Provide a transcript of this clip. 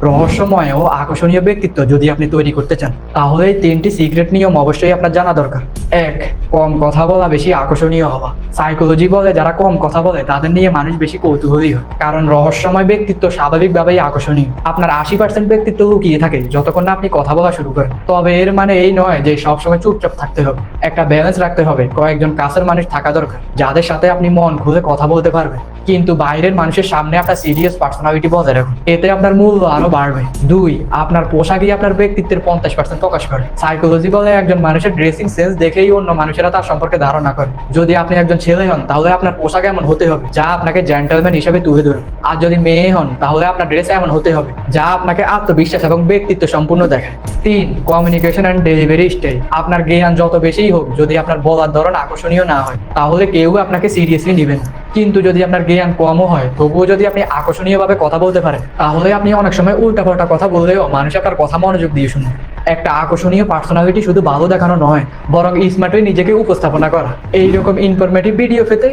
রহস্যময় ও আকর্ষণীয় ব্যক্তিত্ব যদি আপনি তৈরি করতে চান, তাহলে এই 3টি সিক্রেট নিয়ম অবশ্যই আপনার জানা দরকার। 1. কম কথা বলা, বেশি আকর্ষণীয় হওয়া। সাইকোলজি বলে যারা কম কথা বলে তাদের নিয়ে মানুষ বেশি কৌতূহলী হয়, কারণ রহস্যময় ব্যক্তিত্ব স্বাভাবিকভাবেই আকর্ষণীয়। আপনার 80% ব্যক্তিত্ব লুকিয়ে থাকে যতক্ষণ না আপনি কথা বলা শুরু করেন। তবে এর মানে এই নয় যে সবসময় চুপচাপ থাকতে হবে। একটা ব্যালেন্স রাখতে হবে। কয়েকজন কাছের মানুষ থাকা দরকার যাদের সাথে আপনি মন খুলে কথা বলতে পারবেন, কিন্তু বাইরের মানুষের সামনে আপনার সিরিয়াস পার্সোনালিটি বজায় রাখুন। এতে আপনার মূল্য আরো বাড়বে। 2. আপনার পোশাকই আপনার ব্যক্তিত্বের 50% প্রকাশ করে। সাইকোলজি বলে একজন মানুষের ড্রেসিং সেন্স দেখেই অন্য মানুষেরা তার সম্পর্কে ধারণা করে। যদি আপনি একজন ছেলে হন তাহলে আপনার পোশাক এমন হতে হবে যা আপনাকে জেন্টলম্যান হিসেবে তুলে ধরে। আর যদি মেয়ে হন তাহলে আপনার ড্রেস এমন হতে হবে যা আপনাকে আত্মবিশ্বাস এবং ব্যক্তিত্ব সম্পূর্ণ দেখায়। 3. Communication and delivery style. আপনার জ্ঞান যত বেশিই হোক, যদি আপনার বলার ধরন আকর্ষণীয় না হয় তাহলে কেউ আপনাকে সিরিয়াসলি নেবেন না। কিন্তু যদি আপনার জ্ঞান কমও হয়, তবুও যদি আপনি আকর্ষণীয়ভাবে কথা বলতে পারেন, তাহলে আপনি অনেক সময় উল্টাপাল্টা কথা বললেও মানুষ আপনার কথা মনোযোগ দিয়ে শুনে। একটা আকর্ষণীয় পার্সোনালিটি শুধু ভালো দেখানো নয়, বরং স্মার্টলি নিজেকে উপস্থাপনা করা। এইরকম ইনফরমেটিভ ভিডিও পেতে